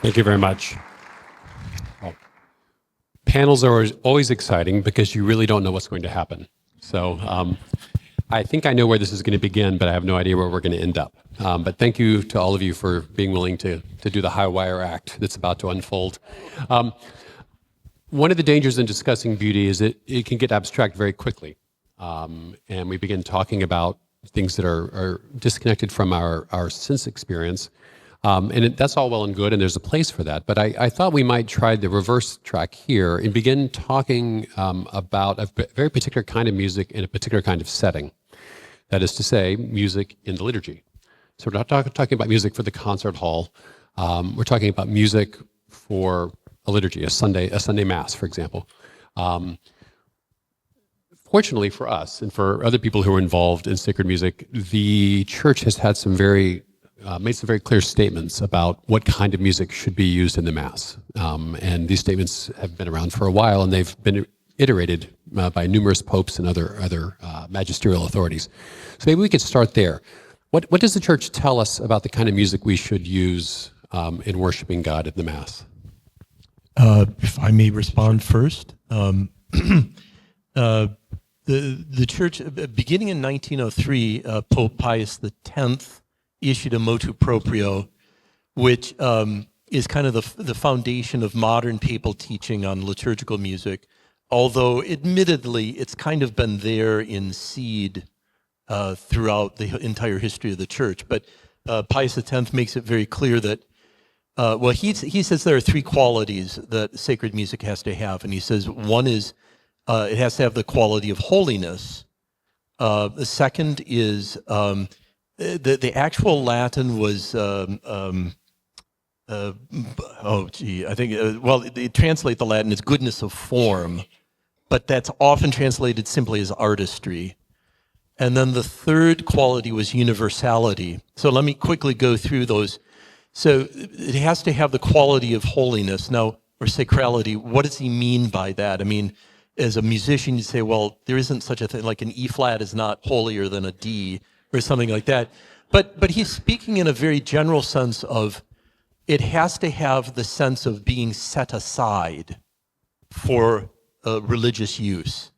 Thank you very much. Well, panels are always exciting because you really don't know what's going to happen. So I think I know where this is going to begin, but I have no idea where we're going to end up. But thank you to all of you for being willing to do the high wire act that's about to unfold. One of the dangers in discussing beauty is that it can get abstract very quickly. And we begin talking about things that are disconnected from our sense experience. That's all well and good, and there's a place for that. But I thought we might try the reverse track here and begin talking about a very particular kind of music in a particular kind of setting. That is to say, music in the liturgy. So we're not talking about music for the concert hall. We're talking about music for a liturgy, a Sunday Mass, for example. Fortunately for us and for other people who are involved in sacred music, the church has had made some very clear statements about what kind of music should be used in the Mass. And these statements have been around for a while, and they've been iterated by numerous popes and other magisterial authorities. So maybe we could start there. What does the church tell us about the kind of music we should use in worshiping God in the Mass? If I may respond first. The church, beginning in 1903, Pope Pius X issued a motu proprio, which is kind of the foundation of modern papal teaching on liturgical music, although admittedly it's kind of been there in seed throughout the entire history of the church. But Pius X makes it very clear that, he says there are three qualities that sacred music has to have. And he says one is it has to have the quality of holiness. The second is the actual Latin was they translate the Latin as goodness of form, but that's often translated simply as artistry. And then the third quality was universality. So let me quickly go through those. So it has to have the quality of holiness. Now, or sacrality, what does he mean by that? I mean, as a musician, you say, well, there isn't such a thing, like an E flat is not holier than a D or something like that. But he's speaking in a very general sense of it has to have the sense of being set aside for religious use.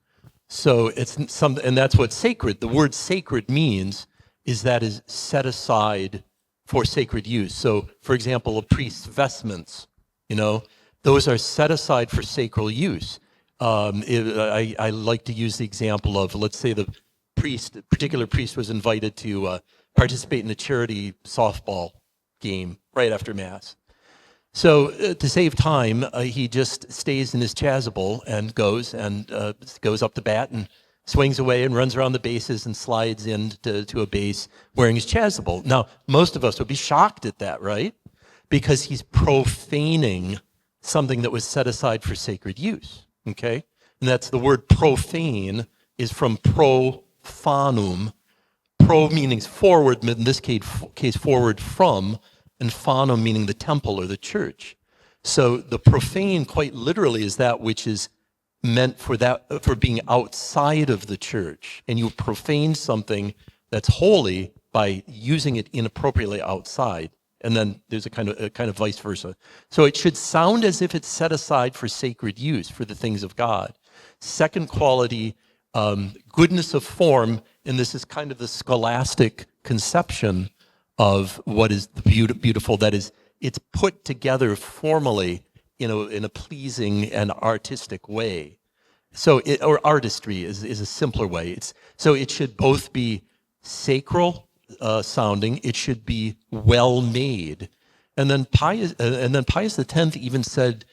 So and that's what sacred, the word sacred means, is that is set aside for sacred use. So, for example, a priest's vestments, those are set aside for sacral use. I like to use the example of, let's say a particular priest was invited to participate in a charity softball game right after Mass. So to save time, he just stays in his chasuble and goes up the bat and swings away and runs around the bases and slides into a base wearing his chasuble. Now, most of us would be shocked at that, right? Because he's profaning something that was set aside for sacred use. Okay, and that's the word profane is from profanum. Pro meaning forward, in this case forward from, and phanum meaning the temple or the church. So the profane, quite literally, is that which is meant for being outside of the church, and you profane something that's holy by using it inappropriately outside. And then there's a kind of vice versa. So it should sound as if it's set aside for sacred use, for the things of God. Second quality, goodness of form, and this is kind of the scholastic conception of what is the beautiful. That is, it's put together formally in a pleasing and artistic way. So, or artistry is a simpler way. So it should both be sacral sounding, it should be well made. And then Pius X even said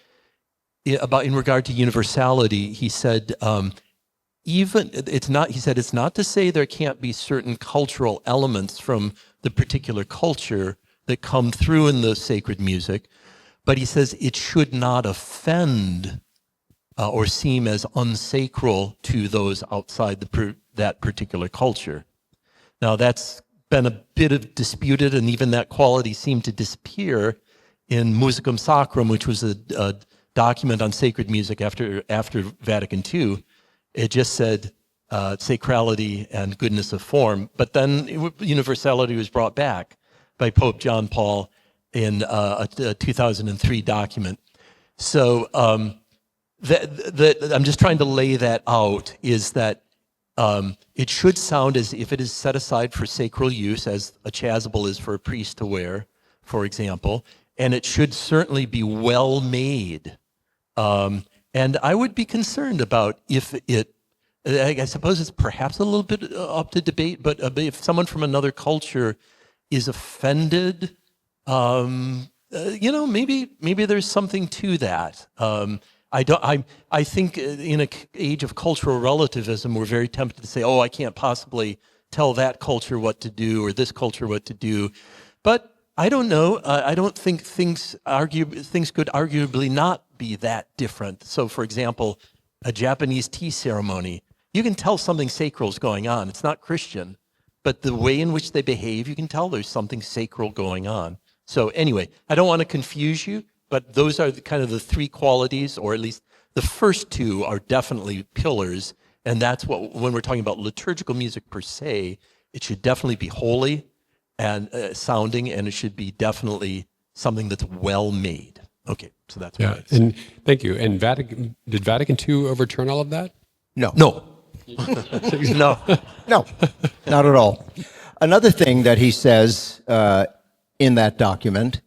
in regard to universality, he said it's not to say there can't be certain cultural elements from the particular culture that come through in the sacred music, but he says it should not offend or seem as unsacral to those outside that particular culture. Now that's been a bit of disputed, and even that quality seemed to disappear in Musicum Sacrum, which was a document on sacred music after Vatican II. It just said sacrality and goodness of form, but then universality was brought back by Pope John Paul in a 2003 document. So I'm just trying to lay that out, is that it should sound as if it is set aside for sacral use, as a chasuble is for a priest to wear, for example, and it should certainly be well made. And I would be concerned about if it, I suppose it's perhaps a little bit up to debate, but if someone from another culture is offended, maybe there's something to that. I think in an age of cultural relativism, we're very tempted to say, oh, I can't possibly tell that culture what to do or this culture what to do. But I don't know. I don't think things could arguably not be that different. So, for example, a Japanese tea ceremony, you can tell something sacral is going on. It's not Christian, but the way in which they behave, you can tell there's something sacral going on. So anyway, I don't want to confuse you, but those are kind of the three qualities, or at least the first two are definitely pillars. And that's what, when we're talking about liturgical music per se, it should definitely be holy and sounding, and it should be definitely something that's well made. Okay, so that's what I'd say. And thank you. And did Vatican II overturn all of that? No. No. No, not at all. Another thing that he says in that document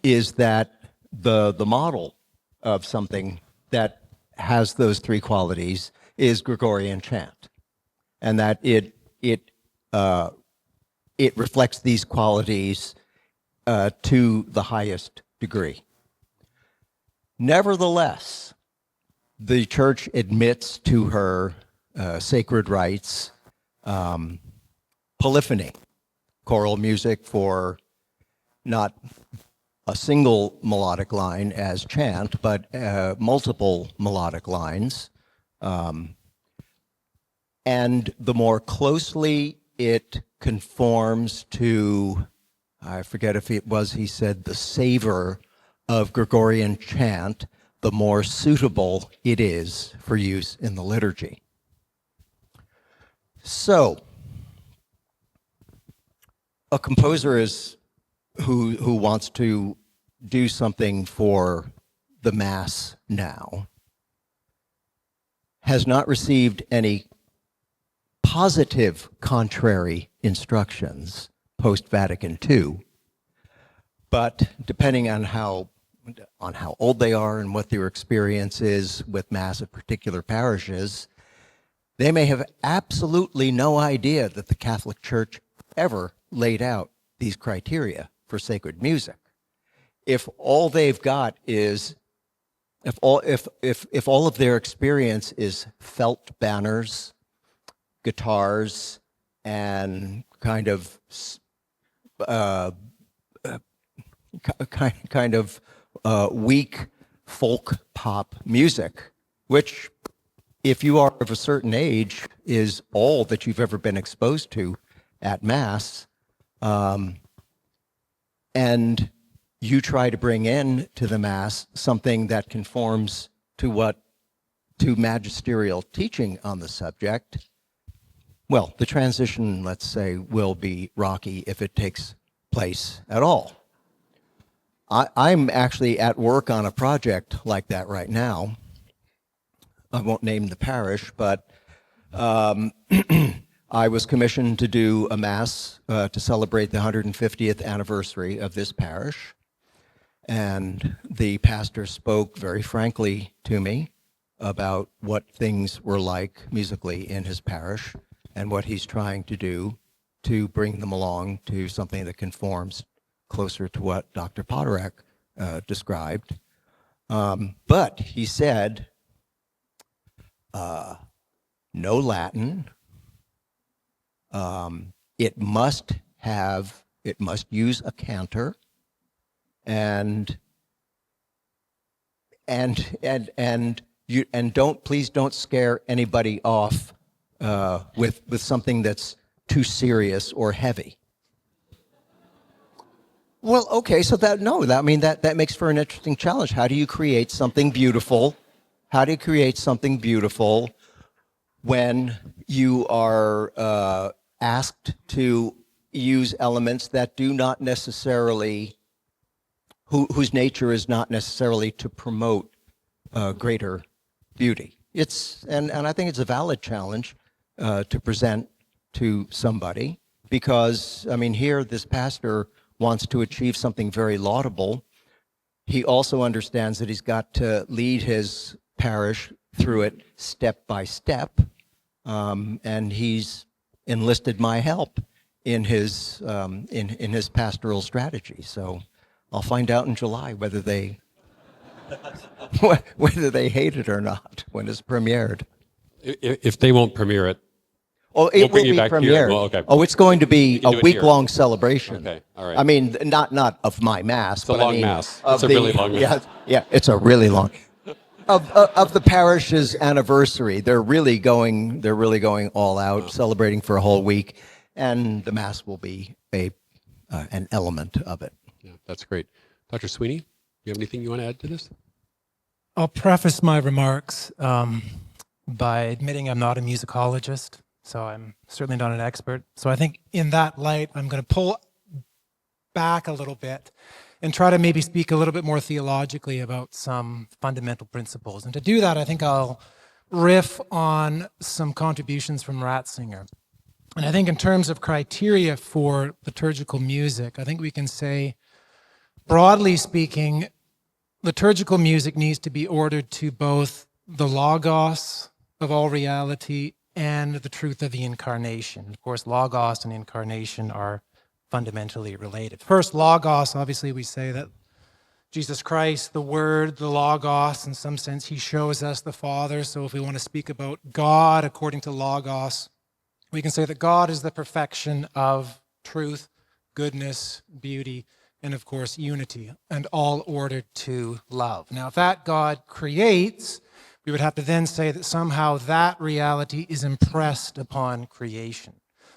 is that the model of something that has those three qualities is Gregorian chant, and that it reflects these qualities to the highest degree. Nevertheless, the Church admits to her sacred rites polyphony, choral music for not a single melodic line as chant, but multiple melodic lines. And the more closely it conforms to, I forget if it was, he said, the savor of Gregorian chant, the more suitable it is for use in the liturgy. So, a composer is who wants to do something for the Mass now has not received any positive contrary instructions post-Vatican II, but depending on how old they are and what their experience is with Mass at particular parishes, they may have absolutely no idea that the Catholic Church ever laid out these criteria for sacred music. If all they've got is, if all of their experience is felt banners, guitars, and kind of weak folk pop music, which, if you are of a certain age, is all that you've ever been exposed to at Mass, and you try to bring in to the Mass something that conforms to magisterial teaching on the subject, well, the transition, let's say, will be rocky if it takes place at all. I'm actually at work on a project like that right now. I won't name the parish, but I was commissioned to do a Mass to celebrate the 150th anniversary of this parish. And the pastor spoke very frankly to me about what things were like musically in his parish and what he's trying to do to bring them along to something that conforms closer to what Dr. Poterack described. But he said, no Latin. It must use a cantor, and please don't scare anybody off with something that's too serious or heavy. Well, okay, so that makes for an interesting challenge. How do you create something beautiful? How do you create something beautiful when you are asked to use elements that do not necessarily, whose nature is not necessarily to promote greater beauty. And I think it's a valid challenge to present to somebody, because, I mean, here this pastor wants to achieve something very laudable. He also understands that he's got to lead his parish through it step by step, and he's enlisted my help in his pastoral strategy. So I'll find out in July whether they hate it or not when it's premiered. If they won't premiere it, Oh, it we'll will bring you be back here. premiered. Well, okay. Oh, it's going to be can a do it here. week-long celebration. Okay, all right. I mean, not of my mass, It's a but I long mean, mass. of It's a really long mass. Yeah, it's a really long. Of the parish's anniversary, they're really going all out, celebrating for a whole week, and the mass will be an element of it. Yeah, that's great. Dr. Sweeney, do you have anything you want to add to this? I'll preface my remarks by admitting I'm not a musicologist, so I'm certainly not an expert. So I think in that light, I'm going to pull back a little bit and try to maybe speak a little bit more theologically about some fundamental principles. And to do that, I think I'll riff on some contributions from Ratzinger. And I think in terms of criteria for liturgical music, I think we can say, broadly speaking, liturgical music needs to be ordered to both the logos of all reality and the truth of the incarnation. Of course, logos and incarnation are fundamentally related. First, logos, obviously we say that Jesus Christ, the Word, the logos, in some sense, he shows us the Father. So if we want to speak about God according to logos, we can say that God is the perfection of truth, goodness, beauty, and of course, unity, and all ordered to love. Now, if that God creates, we would have to then say that somehow that reality is impressed upon creation.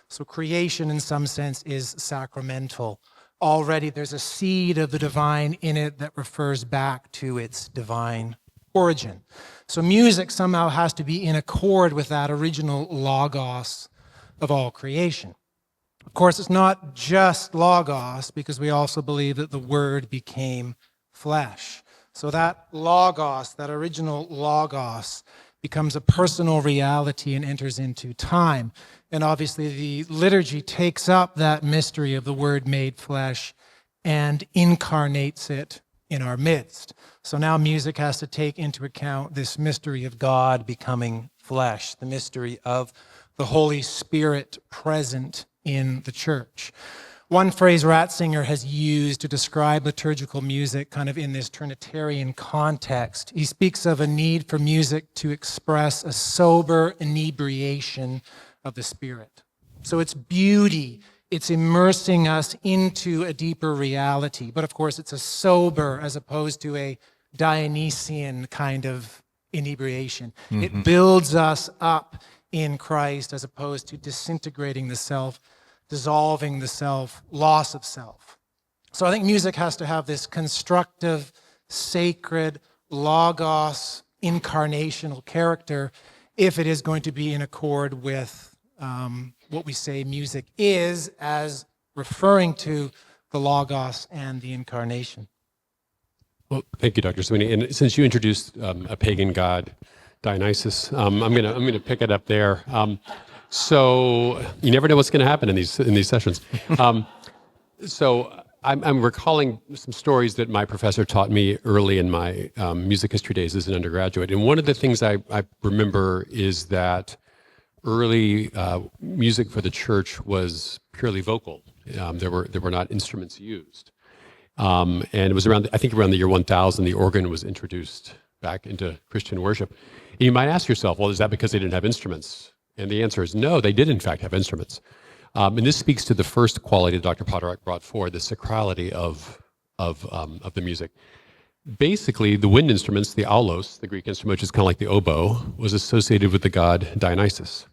So creation, in some sense, is sacramental. Already there's a seed of the divine in it that refers back to its divine origin. So music somehow has to be in accord with that original logos of all creation. Of course, it's not just logos, because we also believe that the Word became flesh. So that logos, that original logos, becomes a personal reality and enters into time. And obviously the liturgy takes up that mystery of the Word made flesh and incarnates it in our midst. So now music has to take into account this mystery of God becoming flesh, the mystery of the Holy Spirit present in the church. One phrase Ratzinger has used to describe liturgical music kind of in this Trinitarian context, he speaks of a need for music to express a sober inebriation of the Spirit. So it's beauty, it's immersing us into a deeper reality, but of course it's a sober as opposed to a Dionysian kind of inebriation. Mm-hmm. It builds us up in Christ as opposed to disintegrating the self, dissolving the self, loss of self. So I think music has to have this constructive, sacred, logos, incarnational character if it is going to be in accord with what we say music is as referring to the logos and the incarnation. Well, thank you, Dr. Sweeney. And since you introduced a pagan god, Dionysus, I'm gonna pick it up there. So you never know what's going to happen in these sessions. So I'm recalling some stories that my professor taught me early in my music history days as an undergraduate. And one of the things I remember is that early music for the church was purely vocal. There were not instruments used. And it was around the year 1000, the organ was introduced back into Christian worship. And you might ask yourself, well, is that because they didn't have instruments? And the answer is no, they did in fact have instruments. And this speaks to the first quality that Dr. Poterack brought forward, the sacrality of the music. Basically, the wind instruments, the aulos, the Greek instrument, which is kind of like the oboe, was associated with the god Dionysus.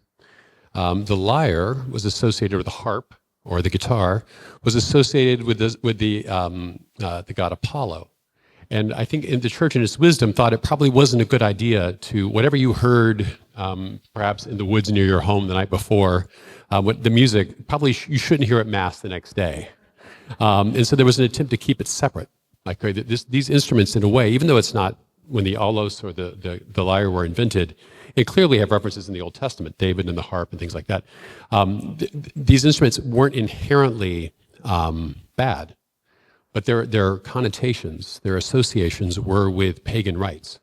The lyre was associated with the harp, or the guitar, was associated with the god Apollo. And I think in the church, in its wisdom, thought it probably wasn't a good idea to, whatever you heard perhaps in the woods near your home the night before, the music, probably you shouldn't hear at Mass the next day. And so there was an attempt to keep it separate. Like these instruments, in a way, even though it's not when the aulos or the lyre were invented, it clearly have references in the Old Testament, David and the harp and things like that. These instruments weren't inherently bad, but their connotations, their associations were with pagan rites.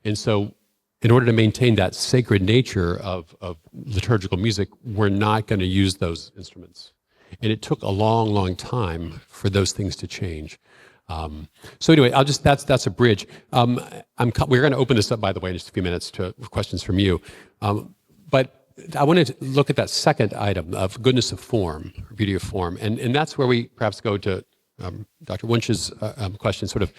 And so in order to maintain that sacred nature of liturgical music, we're not going to use those instruments. And it took a long, long time for those things to change. So anyway, that's a bridge. We're going to open this up, by the way, in just a few minutes to questions from you. But I wanted to look at that second item of goodness of form, or beauty of form. And that's where we perhaps go to Dr. Wunsch's question, sort of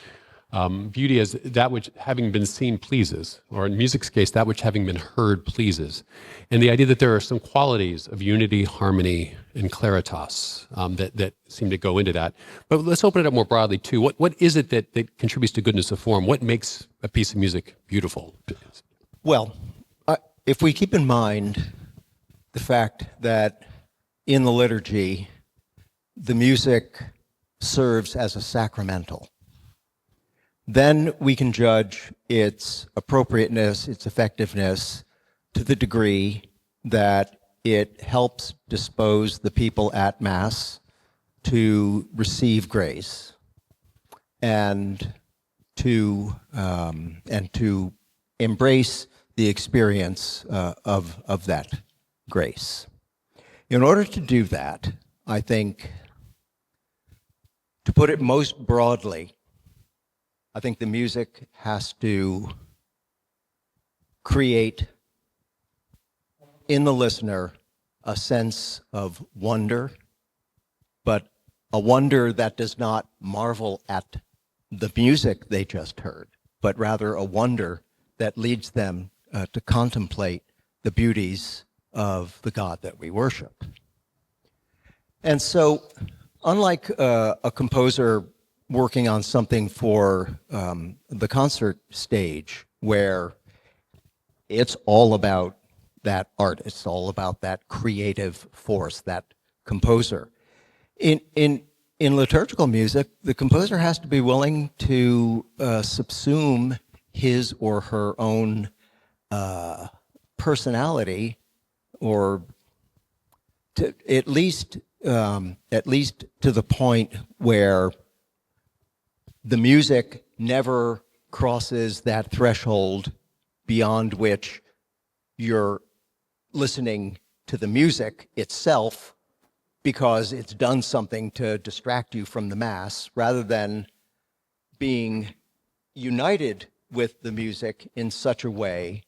beauty as that which having been seen pleases, or in music's case, that which having been heard pleases. And the idea that there are some qualities of unity, harmony, and claritas that seem to go into that. But let's open it up more broadly, too. What is it that contributes to goodness of form? What makes a piece of music beautiful? Well, if we keep in mind the fact that in the liturgy, the music serves as a sacramental, then we can judge its appropriateness, its effectiveness, to the degree that it helps dispose the people at Mass to receive grace and to embrace the experience of that grace. In order to do that, I think, to put it most broadly, I think the music has to create in the listener a sense of wonder, but a wonder that does not marvel at the music they just heard, but rather a wonder that leads them to contemplate the beauties of the God that we worship. And so, unlike a composer working on something for the concert stage, where it's all about that art, it's all about that creative force, that composer. In liturgical music, the composer has to be willing to subsume his or her own personality, or to at least to the point where the music never crosses that threshold beyond which you're listening to the music itself because it's done something to distract you from the Mass, rather than being united with the music in such a way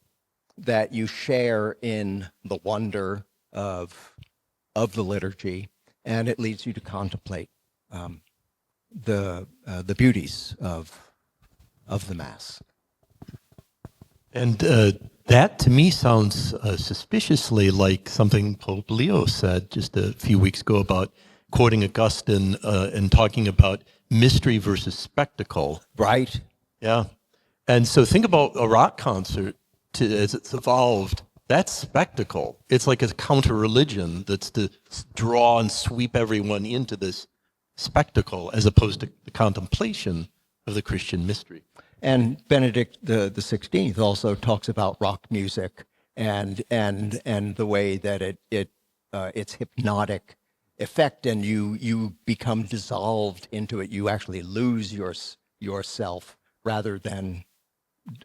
that you share in the wonder of the liturgy, and it leads you to contemplate the beauties of the Mass. And that, to me, sounds suspiciously like something Pope Leo said just a few weeks ago about quoting Augustine and talking about mystery versus spectacle. Right. Yeah. And so think about a rock concert as it's evolved. That's spectacle. It's like a counter-religion that's to draw and sweep everyone into this spectacle, as opposed to the contemplation of the Christian mystery. And Benedict the 16th also talks about rock music and the way that its hypnotic effect, and you become dissolved into it. You actually lose yourself rather than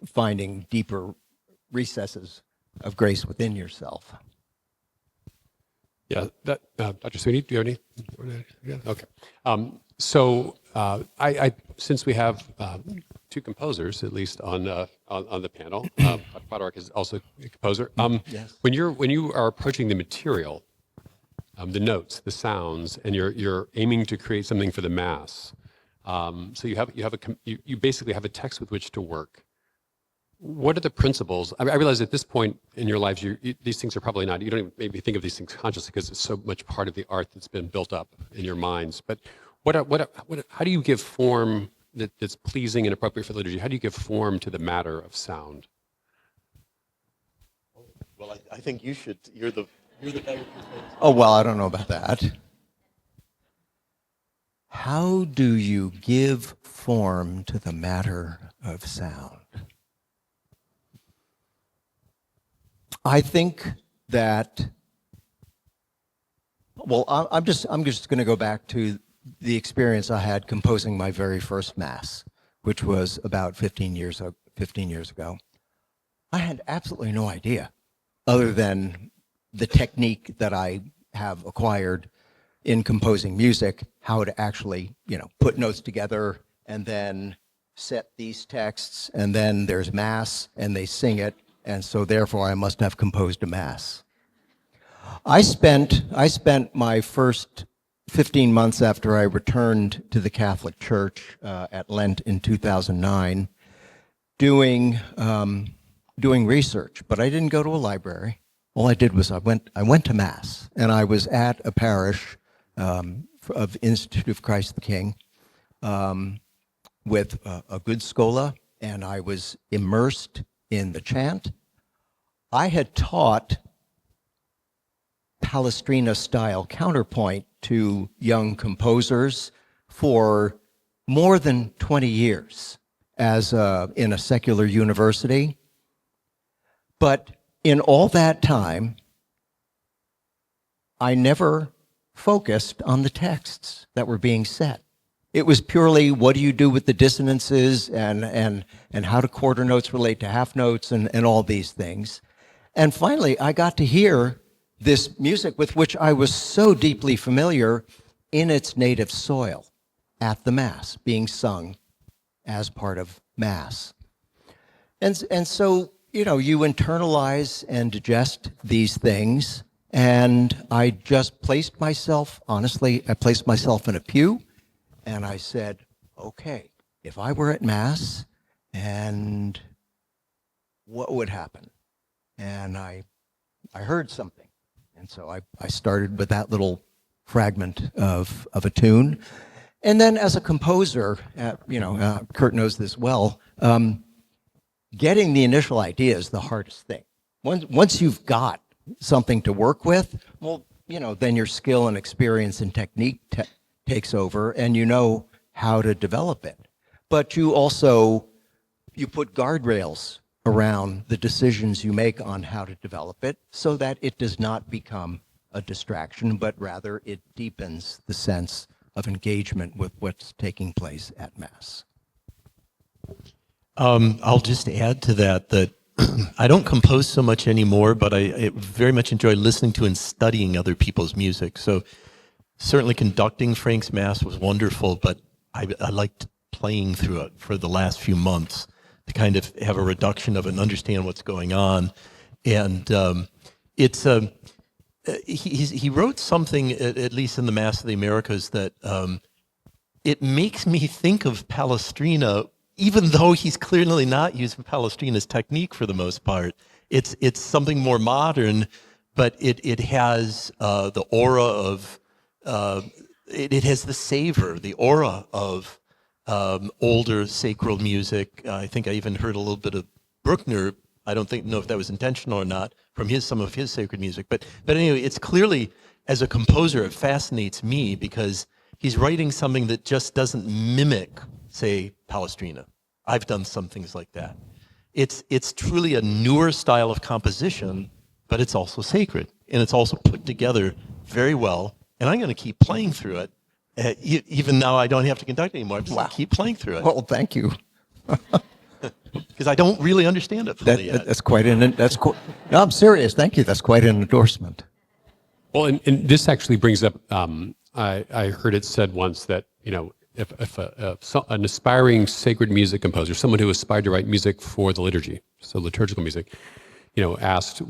finding deeper recesses of grace within yourself. Yeah, Dr. Sweeney, do you have any? Yeah. Okay. So I since we have two composers, at least on the panel, Poterack is also a composer. Yes. When you are approaching the material, the notes, the sounds, and you're aiming to create something for the Mass, so you basically have a text with which to work. What are the principles? I realize at this point in your lives, these things are probably not, you don't even maybe think of these things consciously because it's so much part of the art that's been built up in your minds. But how do you give form that's pleasing and appropriate for liturgy? How do you give form to the matter of sound? Well, I think you should. You're the better. Oh, well, I don't know about that. How do you give form to the matter of sound? I think that, well, I'm just going to go back to the experience I had composing my very first Mass, which was about 15 years ago. I had absolutely no idea, other than the technique that I have acquired in composing music, how to actually, put notes together and then set these texts, and then there's Mass, and they sing it, and so therefore I must have composed a Mass. I spent my first 15 months after I returned to the Catholic Church at Lent in 2009 doing research, but I didn't go to a library. All I did was I went to Mass, and I was at a parish of Institute of Christ the King with a good schola, and I was immersed in the chant. I had taught Palestrina-style counterpoint to young composers for more than 20 years in a secular university. But in all that time, I never focused on the texts that were being set. It was purely, what do you do with the dissonances and how do quarter notes relate to half notes and all these things. And finally, I got to hear this music with which I was so deeply familiar in its native soil at the Mass, being sung as part of Mass. And so, you internalize and digest these things, and I just placed myself in a pew, and I said, okay, if I were at Mass, and what would happen? And I heard something. And so I started with that little fragment of a tune. And then as a composer, Kurt knows this well, getting the initial idea is the hardest thing. Once you've got something to work with, well, then your skill and experience and technique takes over, and you know how to develop it. But you put guardrails around the decisions you make on how to develop it so that it does not become a distraction, but rather it deepens the sense of engagement with what's taking place at Mass. I'll just add to that I don't compose so much anymore, but I very much enjoy listening to and studying other people's music. So certainly conducting Frank's Mass was wonderful, but I liked playing through it for the last few months to kind of have a reduction of it and understand what's going on. And he wrote something, at least in the Mass of the Americas, that it makes me think of Palestrina, even though he's clearly not using Palestrina's technique for the most part. It's something more modern, but it has the aura of, it has the savor, the aura of older sacred music. I think I even heard a little bit of Bruckner. I don't know if that was intentional or not from some of his sacred music. But anyway, it's clearly, as a composer, it fascinates me because he's writing something that just doesn't mimic, say, Palestrina. I've done some things like that. It's truly a newer style of composition, but it's also sacred. And it's also put together very well. And I'm going to keep playing through it. Even now I don't have to conduct anymore. I'm just going to keep playing through it. Well, thank you. Because I don't really understand it fully yet. No, I'm serious. Thank you. That's quite an endorsement. Well, and this actually brings up, I heard it said once that, if an aspiring sacred music composer, someone who aspired to write music for the liturgy, so liturgical music, asked,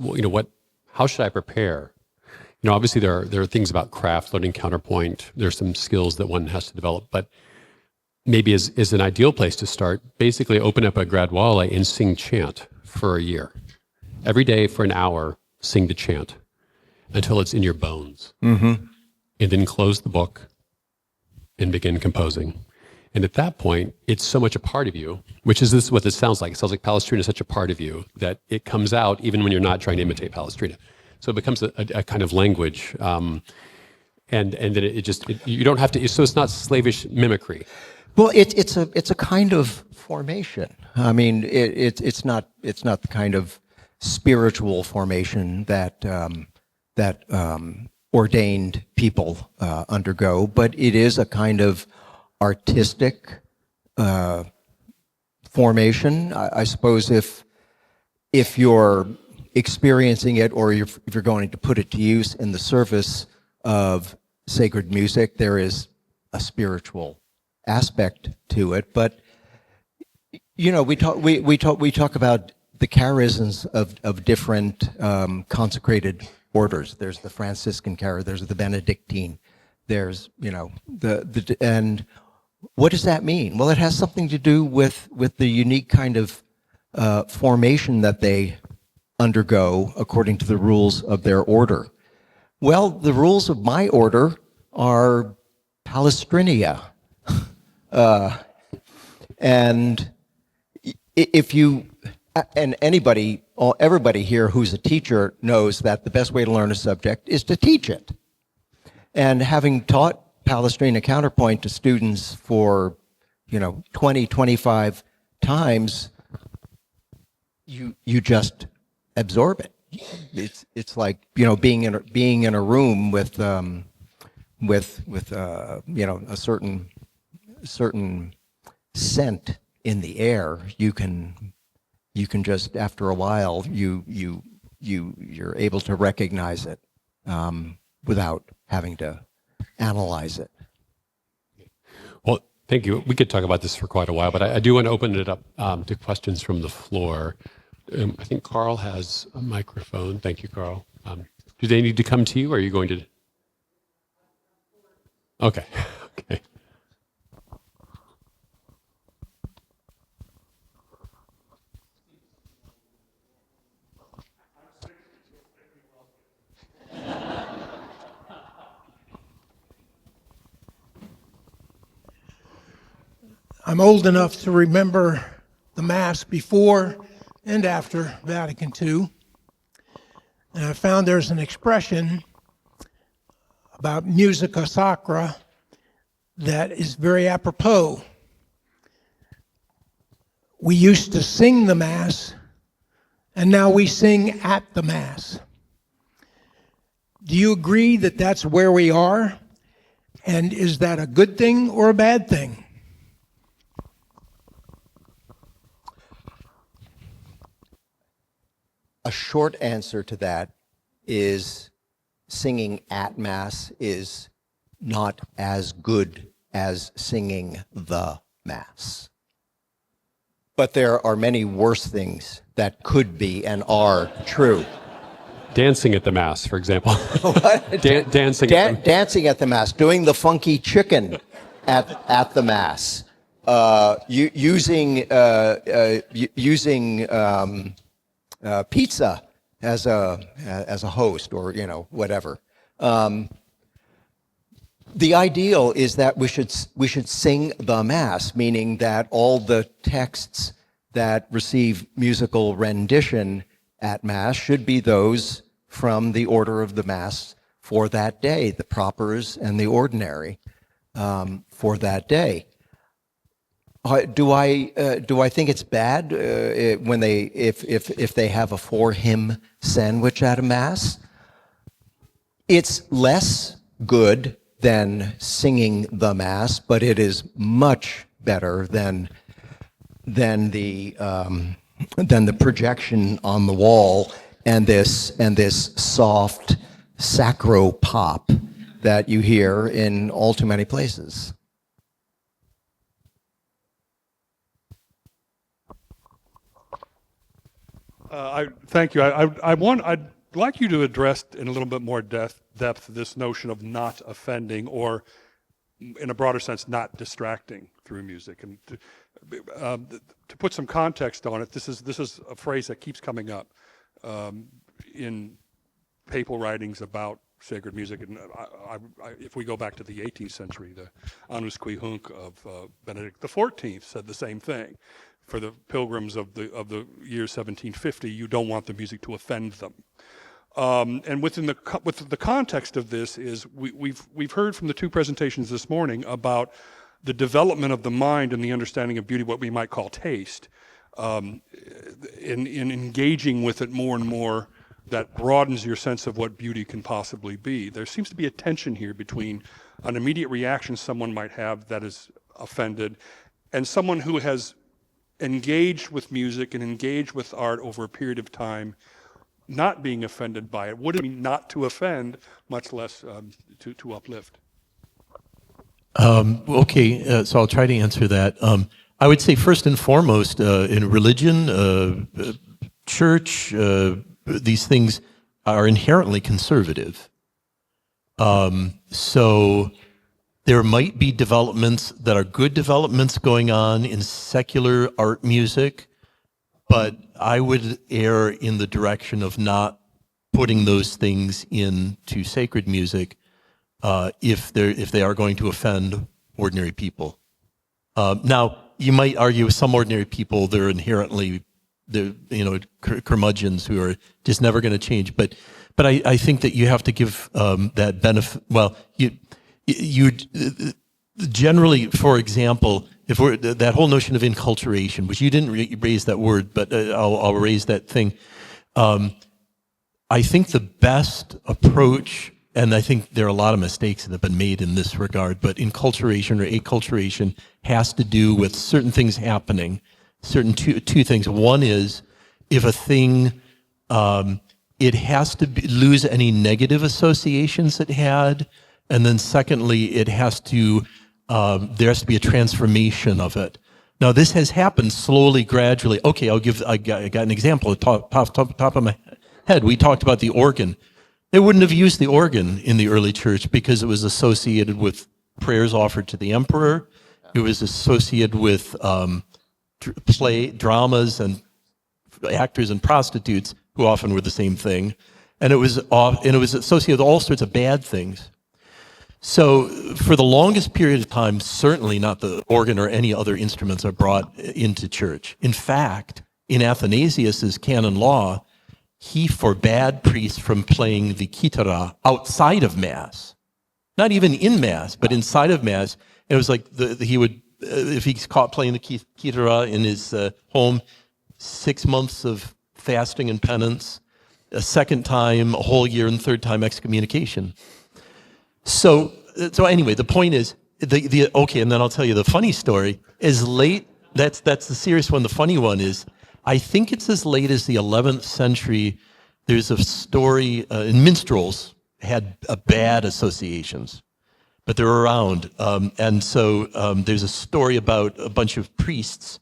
how should I prepare? Obviously there are things about craft, learning counterpoint. There's some skills that one has to develop, but maybe is an ideal place to start. Basically, open up a graduale and sing chant for a year. Every day for an hour, sing the chant until it's in your bones. Mm-hmm. And then close the book and begin composing. And at that point, it's so much a part of you, which is what this sounds like. It sounds like Palestrina is such a part of you that it comes out even when you're not trying to imitate Palestrina. So it becomes a kind of language. And then you don't have to, so it's not slavish mimicry. Well, it's a kind of formation. I mean, it's not the kind of spiritual formation that ordained people undergo, but it is a kind of artistic formation. I suppose if you're experiencing it, or if you're going to put it to use in the service of sacred music, there is a spiritual aspect to it. But you know, we talk about the charisms of different consecrated orders. There's the Franciscan charism, there's the Benedictine, there's, you know, and what does that mean? Well, it has something to do with the unique kind of formation that they undergo according to the rules of their order. Well, the rules of my order are Palestrinia. And if you, and everybody here who's a teacher knows that the best way to learn a subject is to teach it. And having taught Palestrina counterpoint to students for, 20, 25 times, you just absorb it. It's like, being in a room with a certain scent in the air. You can just, after a while, you're able to recognize it without having to analyze it. Well, thank you. We could talk about this for quite a while, but I do want to open it up to questions from the floor. I think Carl has a microphone. Thank you, Carl. Do they need to come to you, or are you going to? Okay. Okay. I'm old enough to remember the Mass before and after Vatican II. And I found there's an expression about musica sacra that is very apropos. We used to sing the Mass, and now we sing at the Mass. Do you agree that that's where we are? And is that a good thing or a bad thing? A short answer to that is singing at Mass is not as good as singing the Mass. But there are many worse things that could be and are true. Dancing at the Mass, for example. Dancing. Dancing at the Mass, doing the funky chicken at the Mass, using pizza as a host, or whatever. The ideal is that we should sing the Mass, meaning that all the texts that receive musical rendition at Mass should be those from the order of the Mass for that day, the propers and the ordinary for that day. Do I think it's bad when if they have a 4-hymn sandwich at a Mass? It's less good than singing the Mass, but it is much better than the projection on the wall and this soft sacro pop that you hear in all too many places. Thank you. I'd like you to address in a little bit more depth this notion of not offending, or, in a broader sense, not distracting through music. And to put some context on it, this is a phrase that keeps coming up in papal writings about sacred music. And if we go back to the 18th century, the Annus qui Hunc of Benedict XIV said the same thing. For the pilgrims of the year 1750, you don't want the music to offend them. And within the context of this is we've heard from the two presentations this morning about the development of the mind and the understanding of beauty, what we might call taste, in engaging with it more and more. That broadens your sense of what beauty can possibly be. There seems to be a tension here between an immediate reaction someone might have that is offended, and someone who has engaged with music and engaged with art over a period of time, not being offended by it. What does it mean not to offend, much less to uplift? Okay, so I'll try to answer that. I would say first and foremost, in religion, church, these things are inherently conservative. So there might be developments that are good developments going on in secular art music, but I would err in the direction of not putting those things into sacred music if they are going to offend ordinary people. Now, you might argue with some ordinary people, they're inherently curmudgeons who are just never going to change. But I think that you have to give that benefit. Well, you generally, for example, if we're that whole notion of enculturation, which you didn't raise that word, but I'll raise that thing. I think the best approach, and I think there are a lot of mistakes that have been made in this regard, but enculturation or acculturation has to do with certain things happening. Certain two things. One is if a thing, it has to lose any negative associations it had, and then secondly, it has to there has to be a transformation of it. Now, this has happened slowly, gradually. Okay, I got an example. Top of my head, we talked about the organ. They wouldn't have used the organ in the early church because it was associated with prayers offered to the emperor. It was associated with dramas and actors and prostitutes who often were the same thing, and it was associated with all sorts of bad things. So for the longest period of time, certainly not the organ or any other instruments are brought into church. In fact, in Athanasius's canon law, he forbade priests from playing the kitara outside of Mass, not even in Mass, but inside of Mass. It was like he would. If he's caught playing the kitara in his home, 6 months of fasting and penance, a second time, a whole year, and third time excommunication. So anyway, the point is, okay, and then I'll tell you the funny story. That's the serious one. The funny one is, I think it's as late as the 11th century, there's a story, in minstrels had bad associations. But they're around. And so there's a story about a bunch of priests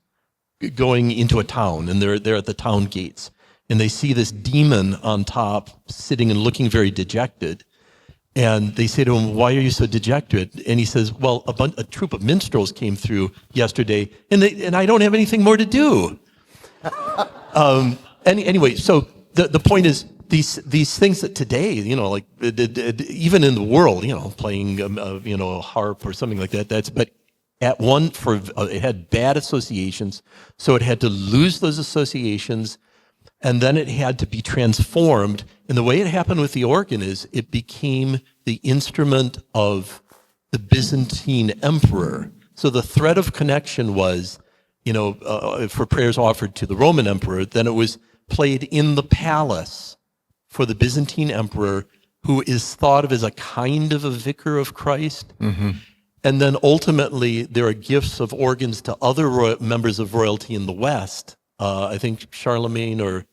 going into a town, and they're at the town gates. And they see this demon on top, sitting and looking very dejected. And they say to him, "Why are you so dejected?" And he says, "Well, a troop of minstrels came through yesterday, and I don't have anything more to do." Anyway, so the point is, these things that today, like even in the world, playing a harp or something like that. But at one it had bad associations, so it had to lose those associations, and then it had to be transformed. And the way it happened with the organ is it became the instrument of the Byzantine emperor. So the thread of connection was, for prayers offered to the Roman emperor, then it was played in the palace for the Byzantine emperor, who is thought of as a kind of a vicar of Christ. Mm-hmm. And then ultimately, there are gifts of organs to other members of royalty in the West. I think Charlemagne, or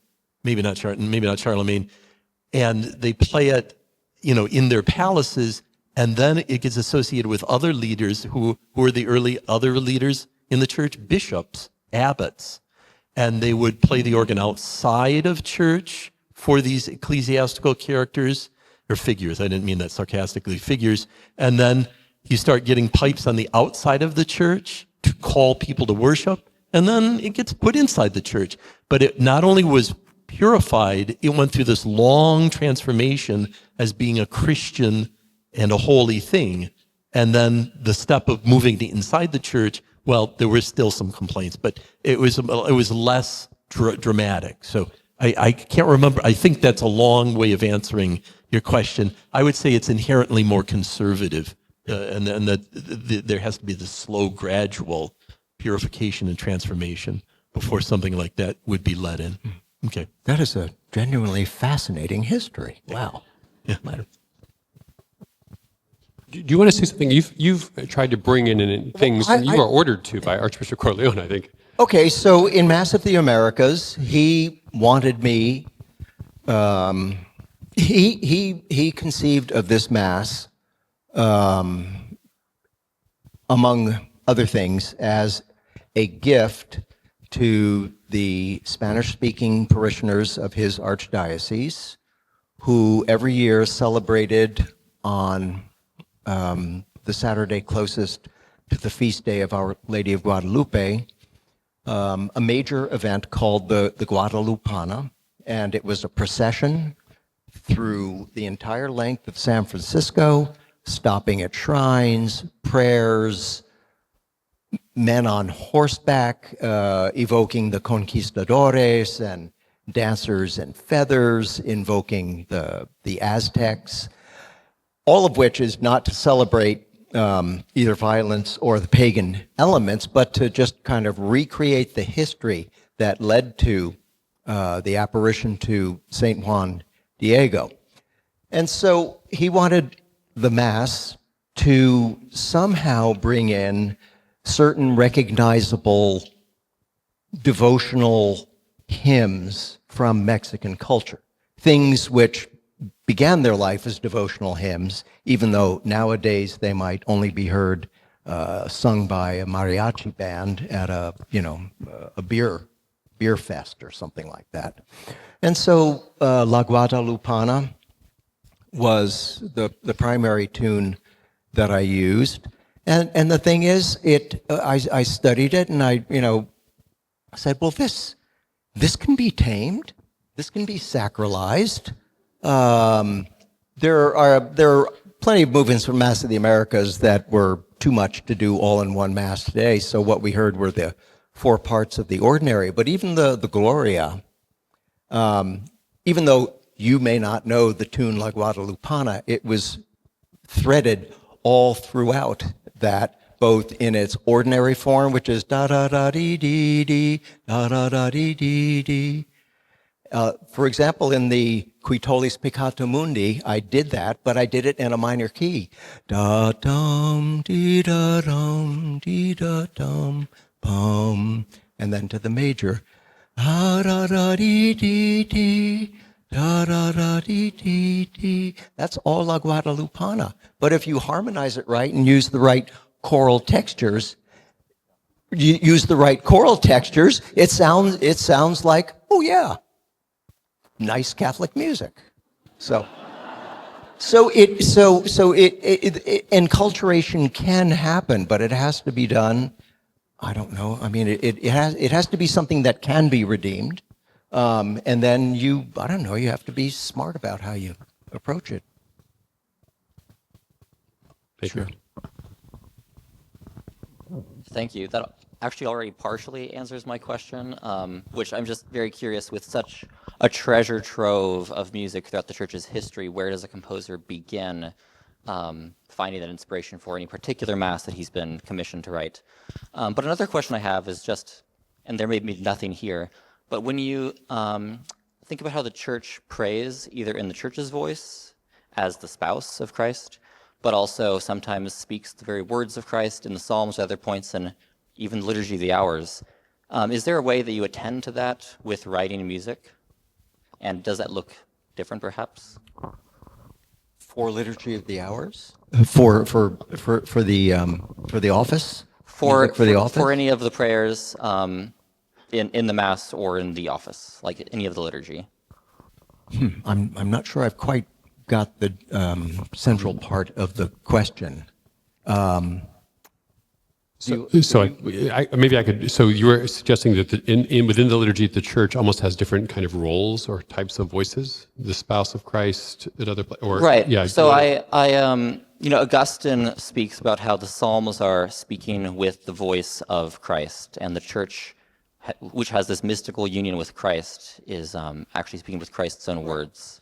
maybe not Charlemagne, and they play it, in their palaces, and then it gets associated with other leaders who are the early other leaders in the church, bishops, abbots, and they would play the organ outside of church for these ecclesiastical characters, or figures, I didn't mean that sarcastically, figures, and then you start getting pipes on the outside of the church to call people to worship, and then it gets put inside the church. But it not only was purified, it went through this long transformation as being a Christian and a holy thing. And then the step of moving to inside the church, well, there were still some complaints, but it was less dramatic. So I can't remember. I think that's a long way of answering your question. I would say it's inherently more conservative, and that there has to be this slow, gradual purification and transformation before something like that would be let in. Okay. That is a genuinely fascinating history. Wow. Yeah. Do you want to say something? You've tried to bring in things you were ordered to by Archbishop Corleone, I think. Okay, so in Mass of the Americas, he wanted me. He conceived of this Mass, among other things, as a gift to the Spanish-speaking parishioners of his archdiocese, who every year celebrated on the Saturday closest to the feast day of Our Lady of Guadalupe, a major event called the Guadalupana, and it was a procession through the entire length of San Francisco, stopping at shrines, prayers, men on horseback evoking the conquistadores, and dancers in feathers invoking the Aztecs, all of which is not to celebrate either violence or the pagan elements, but to just kind of recreate the history that led to the apparition to St. Juan Diego. And so he wanted the Mass to somehow bring in certain recognizable devotional hymns from Mexican culture, things which began their life as devotional hymns, even though nowadays they might only be heard sung by a mariachi band at a beer fest or something like that. And so La Guadalupana was the primary tune that I used. And the thing is, I studied it, and I said, well, this can be tamed, this can be sacralized. There are plenty of movements from Mass of the Americas that were too much to do all in one Mass today. So what we heard were the 4 parts of the ordinary. But even the Gloria, even though you may not know the tune La Guadalupana, it was threaded all throughout that, both in its ordinary form, which is da da da dee dee dee, da da da dee dee dee. For example, in the Qui tollis peccata mundi, I did that, but I did it in a minor key. Da dum dee da dum dee da dum bum, and then to the major. Da da da dee dee dee. Da da da dee dee dee. That's all La Guadalupana. But if you harmonize it right and use the right choral textures, it sounds like, oh yeah, nice Catholic music. Enculturation can happen, but it has to be done. I don't know. I mean, it has to be something that can be redeemed. And then you have to be smart about how you approach it. Sure. Thank you. That actually already partially answers my question, which I'm just very curious, with such a treasure trove of music throughout the church's history, where does a composer begin finding that inspiration for any particular Mass that he's been commissioned to write? But another question I have is just, and there may be nothing here, but when you think about how the church prays, either in the church's voice as the spouse of Christ, but also sometimes speaks the very words of Christ in the Psalms, other points, and even the Liturgy of the Hours, is there a way that you attend to that with writing music? And does that look different, perhaps? For Liturgy of the Hours? For the office? For the office? For any of the prayers in the Mass or in the office, like any of the liturgy. I'm not sure I've quite got the central part of the question. Maybe I could. So you were suggesting that within the liturgy, the church almost has different kind of roles or types of voices. The spouse of Christ at other or Right. yeah. So Augustine speaks about how the Psalms are speaking with the voice of Christ, and the church, which has this mystical union with Christ, is actually speaking with Christ's own words.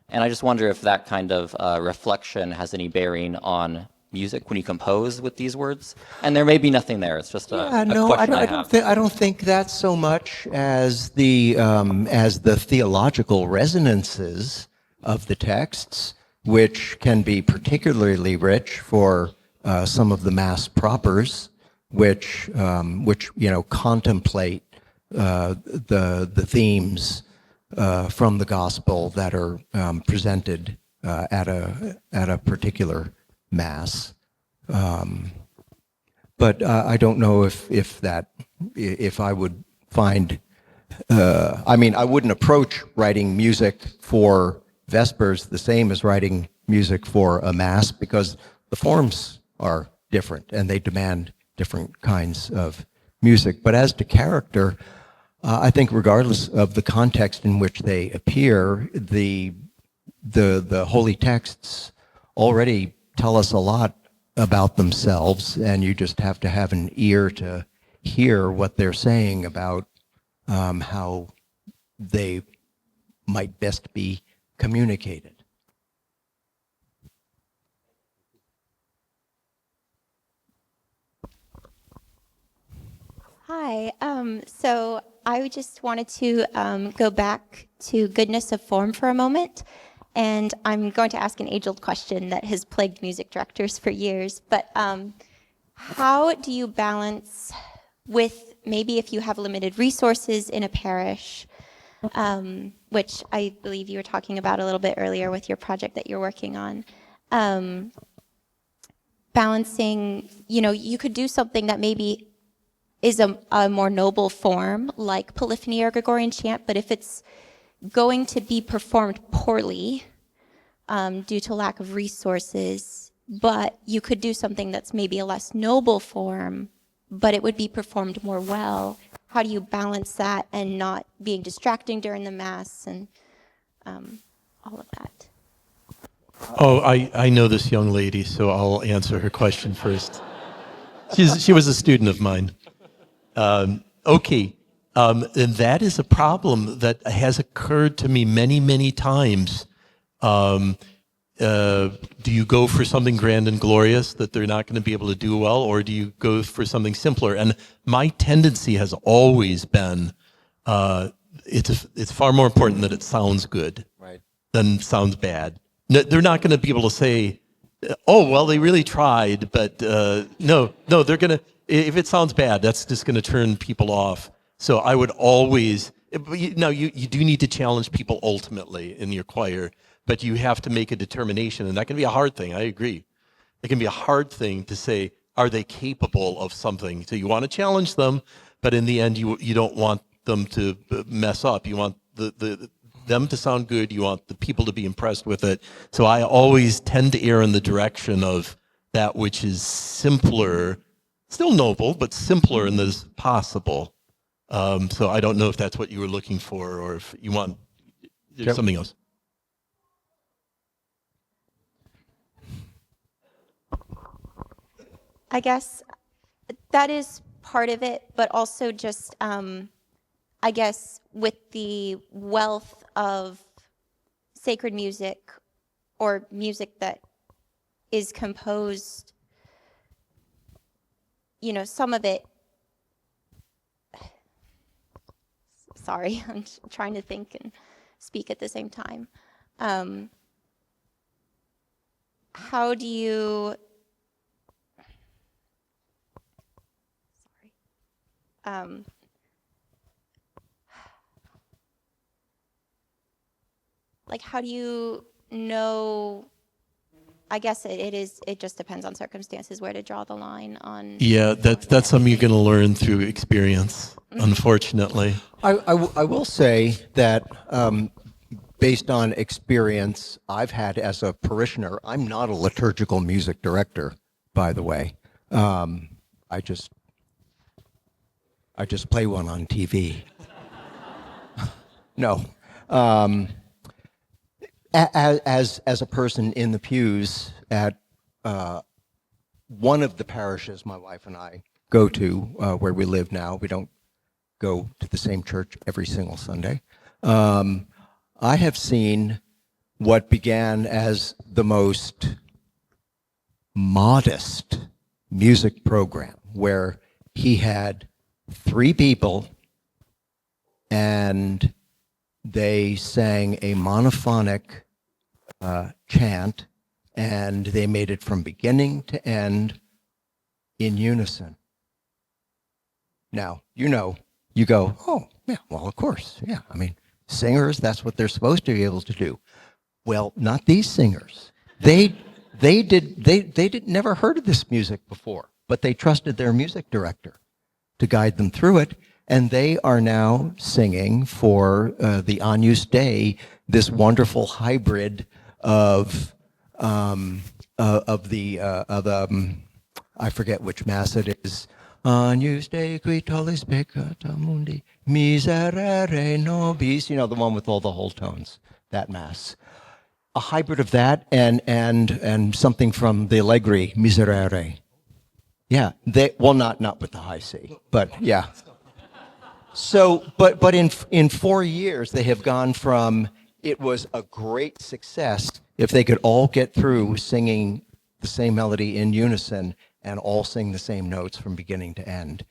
And I just wonder if that kind of reflection has any bearing on music when you compose with these words. And there may be nothing there. It's just a question I have. I don't think that's so much as the theological resonances of the texts, which can be particularly rich for some of the Mass propers, which contemplate the themes from the gospel that are presented at a particular Mass. But I don't know if I would find. I wouldn't approach writing music for Vespers the same as writing music for a Mass, because the forms are different and they demand different kinds of music. But as to character, I think regardless of the context in which they appear, the holy texts already tell us a lot about themselves, and you just have to have an ear to hear what they're saying about how they might best be communicated. Hi. So I just wanted to go back to goodness of form for a moment. And I'm going to ask an age-old question that has plagued music directors for years. But how do you balance with, maybe if you have limited resources in a parish, which I believe you were talking about a little bit earlier with your project that you're working on, balancing, you could do something that maybe is a more noble form, like polyphony or Gregorian chant, but if it's going to be performed poorly due to lack of resources, but you could do something that's maybe a less noble form, but it would be performed more well. How do you balance that and not being distracting during the Mass and all of that? Oh, I know this young lady, so I'll answer her question first. She was a student of mine. Okay. And that is a problem that has occurred to me many, many times. Do you go for something grand and glorious that they're not going to be able to do well, or do you go for something simpler? And my tendency has always been, it's far more important that it sounds good than sounds bad. They're not going to be able to say, oh, well, they really tried, but no, they're going to, if it sounds bad, that's just going to turn people off. So I would always, you do need to challenge people ultimately in your choir, but you have to make a determination, and that can be a hard thing, I agree. It can be a hard thing to say, are they capable of something? So you want to challenge them, but in the end, you don't want them to mess up. You want them to sound good. You want the people to be impressed with it. So I always tend to err in the direction of that which is simpler, still noble, but simpler in as possible. So I don't know if that's what you were looking for, or if you want something else. I guess that is part of it, but also just, I guess, with the wealth of sacred music or music that is composed, some of it, sorry, I'm trying to think and speak at the same time. How do you, how do you know? I guess it just depends on circumstances where to draw the line on. Yeah, that's something you're going to learn through experience, unfortunately. I will say that based on experience I've had as a parishioner, I'm not a liturgical music director, by the way. I just play one on TV. No. As a person in the pews at one of the parishes my wife and I go to where we live now, we don't go to the same church every single Sunday. I have seen what began as the most modest music program where he had 3 people and they sang a monophonic chant, and they made it from beginning to end in unison. Now, you go, oh, yeah, well, of course, yeah. I mean, singers, that's what they're supposed to be able to do. Well, not these singers. They never heard of this music before, but they trusted their music director to guide them through it, and they are now singing for the Agnus Dei, this wonderful hybrid of I forget which mass it is. Agnus Dei qui tollis peccata mundi, miserere nobis. You know, the one with all the whole tones. That mass. A hybrid of that and something from the Allegri, miserere. Yeah, not with the high C, but yeah. So, but in 4 years they have gone from it was a great success if they could all get through singing the same melody in unison and all sing the same notes from beginning to end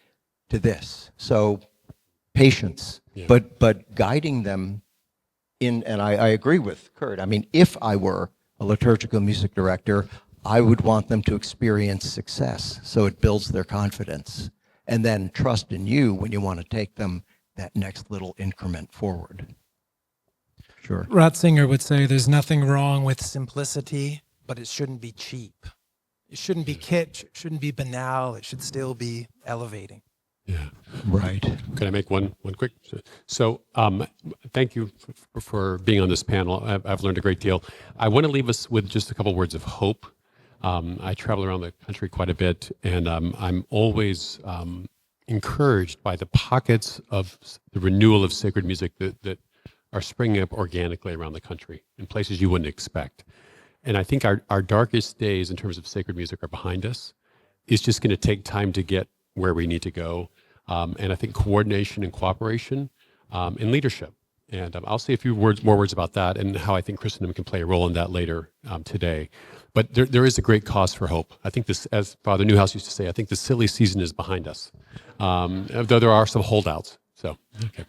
to this. So patience, yeah. but guiding them in, and I agree with Kurt. I mean, if I were a liturgical music director, I would want them to experience success so it builds their confidence and then trust in you when you want to take them that next little increment forward. Sure. Ratzinger would say there's nothing wrong with simplicity, but it shouldn't be cheap. It shouldn't be kitsch. It shouldn't be banal. It should still be elevating. Yeah. Right. Can I make one quick? So thank you for being on this panel. I've learned a great deal. I want to leave us with just a couple words of hope. I travel around the country quite a bit, and I'm always encouraged by the pockets of the renewal of sacred music that are springing up organically around the country in places you wouldn't expect. And I think our darkest days in terms of sacred music are behind us. It's just going to take time to get where we need to go. And I think coordination and cooperation and leadership. And I'll say a few more words about that and how I think Christendom can play a role in that later today. But there is a great cause for hope. I think this, as Father Newhouse used to say, I think the silly season is behind us, though there are some holdouts. So, okay.